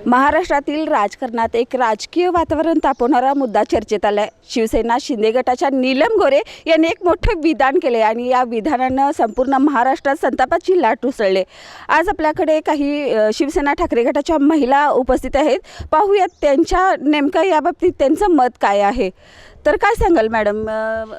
महाराष्ट्रातील राजकारणात एक राजकीय वातावरण तापवणारा मुद्दा चर्चेत आला आहे. शिवसेना शिंदे गटाच्या नीलम गोरे यांनी एक मोठं विधान केले आणि या विधानानं संपूर्ण महाराष्ट्रात संतापाची लाट उसळली. आज आपल्याकडे काही शिवसेना ठाकरे गटाच्या महिला उपस्थित आहेत. पाहूयात त्यांच्या नेमकं याबाबतीत त्यांचं मत काय आहे. तर काय सांगाल मॅडम,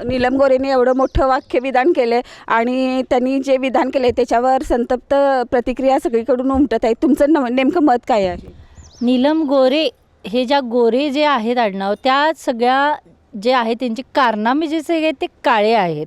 नीलम गोरेने एवढं मोठं वाक्य विधान केलं आणि त्यांनी जे विधान केले त्याच्यावर संतप्त प्रतिक्रिया सगळीकडून उमटत आहे. तुमचं नेमकं मत काय आहे? नीलम गोरे हे ज्या गोरे जे आहेत आडनाव, त्या सगळ्या जे आहे त्यांची कारनामे जे सगळे ते काळे आहेत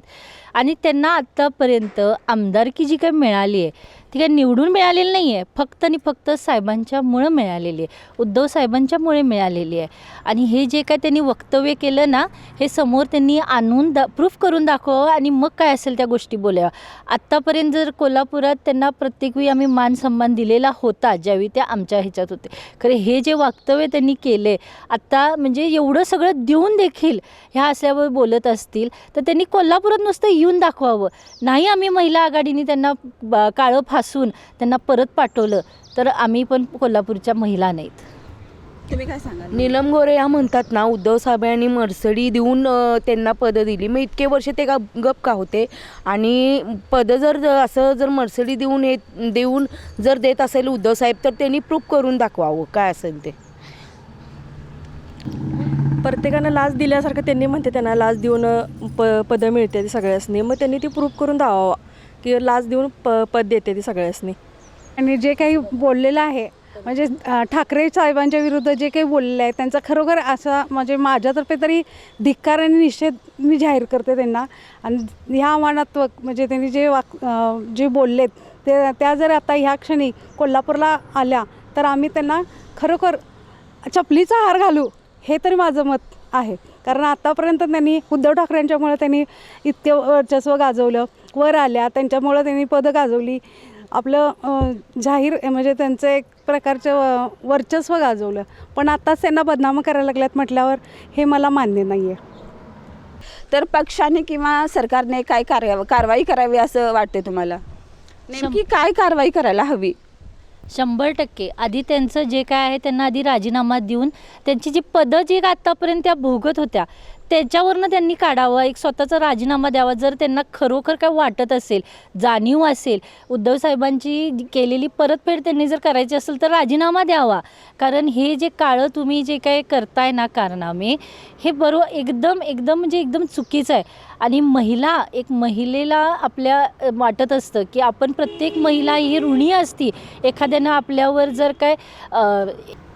आणि त्यांना आत्तापर्यंत आमदारकी जी काही मिळाली आहे ती काही निवडून मिळालेली नाही आहे, फक्त आणि फक्त साहेबांच्यामुळं मिळालेली आहे, उद्धव साहेबांच्यामुळे मिळालेली आहे. आणि हे जे काय त्यांनी वक्तव्य केलं ना, हे समोर त्यांनी आणून प्रूफ करून दाखवावं आणि मग काय असेल त्या गोष्टी बोलाव्या. आत्तापर्यंत जर कोल्हापुरात त्यांना प्रत्येक वेळी आम्ही मान सन्मान दिलेला होता ज्यावेळी त्या आमच्या ह्याच्यात होते. खरे हे जे वक्तव्य त्यांनी केले आत्ता, म्हणजे एवढं सगळं देऊन देखील ह्या असल्यावर बोलत असतील तर त्यांनी कोल्हापुरात नुसतं येऊन दाखवावं. नाही आम्ही महिला आघाडीने त्यांना काळं फासून त्यांना परत पाठवलं तर आम्ही पण कोल्हापूरच्या महिला नाहीत. तुम्ही काय सांगाल? नीलम गोरे या म्हणतात ना, उद्धव साहेबांनी मर्सडी देऊन त्यांना पदं दिली, मग इतके वर्ष ते गप का होते? आणि पदं जर मर्सडी देऊन जर देत असेल उद्धव साहेब तर त्यांनी प्रूफ करून दाखवावं काय असेल ते. प्रत्येकानं लाच दिल्यासारखं त्यांनी म्हणते त्यांना लाच देऊन पदं मिळते ती सगळ्यासनी, मग त्यांनी ती प्रूफ करून दाखवावा की लाच देऊन पद देते ती सगळ्यासनी. आणि जे काही बोललेलं आहे म्हणजे ठाकरे साहेबांच्या विरुद्ध जे काही बोललेलं आहे त्यांचा खरोखर असा म्हणजे माझ्यातर्फे तरी धिक्कार आणि निषेध मी जाहीर करते त्यांना. आणि ह्या आव्हानात्मक म्हणजे त्यांनी जे बोललेत त्या जर आता ह्या क्षणी कोल्हापूरला आल्या तर आम्ही त्यांना खरोखर चपलीचा हार घालू, हे तरी माझं मत आहे. कारण आत्तापर्यंत त्यांनी उद्धव ठाकरेंच्यामुळे त्यांनी इतकं वर्चस्व गाजवलं, वर आल्या त्यांच्यामुळं त्यांनी पदं गाजवली, आपलं जाहीर म्हणजे त्यांचं एक प्रकारचं वर्चस्व गाजवलं. पण आत्ताच त्यांना बदनाम करायला लागल्यात म्हटल्यावर हे मला मान्य नाही आहे. तर पक्षाने किंवा सरकारने काय कारवाई करावी असं वाटते तुम्हाला? नेमकी काय कारवाई करायला हवी? 100% आधी त्यांचं जे काय आहे त्यांना आधी राजीनामा देऊन त्यांची जी पदं जी आत्तापर्यंत त्या भोगत होत्या त्याच्यावरनं त्यांनी काढावं, एक स्वतःचा राजीनामा द्यावा. जर त्यांना खरोखर काय वाटत असेल, जाणीव असेल, उद्धव साहेबांची केलेली परतफेड त्यांनी जर करायची असेल तर राजीनामा द्यावा. कारण हे जे काळं तुम्ही जे काय करताय ना कारनामे, हे बरोबर एकदम चुकीचं आहे. आणि महिलेला आपल्या वाटत असतं की आपण प्रत्येक महिला ही ऋणी असती. एखाद्यानं आपल्यावर जर काय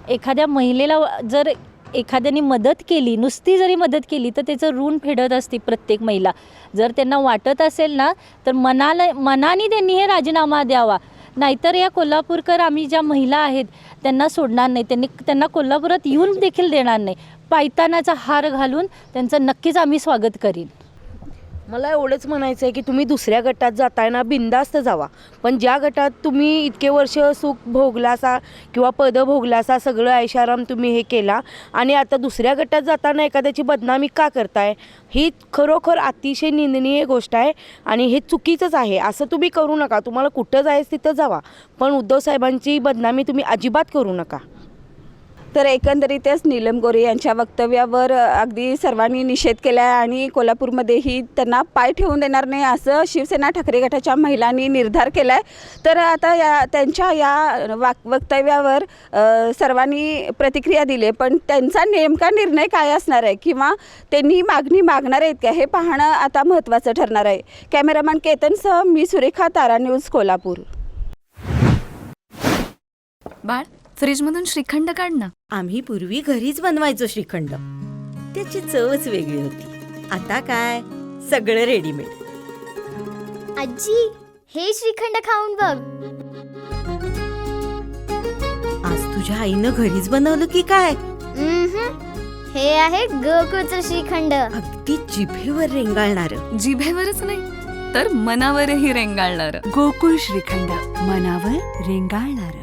एखाद्या महिलेला जर एखाद्याने मदत केली, नुसती जरी मदत केली तर त्याचं ऋण फेडत असते प्रत्येक महिला. जर त्यांना वाटत असेल ना तर मनाने त्यांनी हे राजीनामा द्यावा. नाहीतर या कोल्हापूरकर आम्ही ज्या महिला आहेत त्यांना सोडणार नाही, त्यांना कोल्हापुरात येऊन देखील देणार नाही. पायतानाचा हार घालून त्यांचं नक्कीच आम्ही स्वागत करीन. मला एवढंच म्हणायचं आहे की तुम्ही दुसऱ्या गटात जाताय ना, बिनधास्त जावा. पण ज्या गटात तुम्ही इतके वर्ष सुख भोगलासा किंवा पदं भोगलासा, सगळं ऐशाराम तुम्ही हे केला आणि आता दुसऱ्या गटात जाताना एखाद्याची बदनामी का करताय, ही खरोखर अतिशय निंदनीय गोष्ट आहे आणि हे चुकीचंच आहे. असं तुम्ही करू नका. तुम्हाला कुठं जायचं तिथं जावा, पण उद्धव साहेबांची बदनामी तुम्ही अजिबात करू नका. तर एकंदरीतच नीलम गोरे यांच्या वक्तव्यावर अगदी सर्वांनी निषेध केला आहे आणि कोल्हापूरमध्येही त्यांना पाय ठेवून देणार नाही असं शिवसेना ठाकरे गटाच्या महिलांनी निर्धार केला आहे. तर आता त्यांच्या या वक्तव्यावर सर्वांनी प्रतिक्रिया दिली, पण त्यांचा नेमका निर्णय काय असणार आहे किंवा त्यांनी मागणी मागणार आहेत का हे पाहणं आता महत्त्वाचं ठरणार आहे. कॅमेरामॅन केतनसह मी सुरेखा, तारा न्यूज, कोल्हापूर. बाळ, फ्रीजमधून श्रीखंड काढ ना. आम्ही पूर्वी घरीच बनवायचो श्रीखंड, त्याची चवच वेगळी होती. आता काय सगळं रेडीमेड. आजी, हे श्रीखंड खाऊन बघ. आज तुझ्या आईनं घरीच बनवलं की काय? हे आहे गोकुळचं श्रीखंड. अगदी जिभेवर रेंगाळणार. जिभेवरच नाही तर मनावरही रेंगाळणार. गोकुळ श्रीखंड, मनावर रेंगाळणार.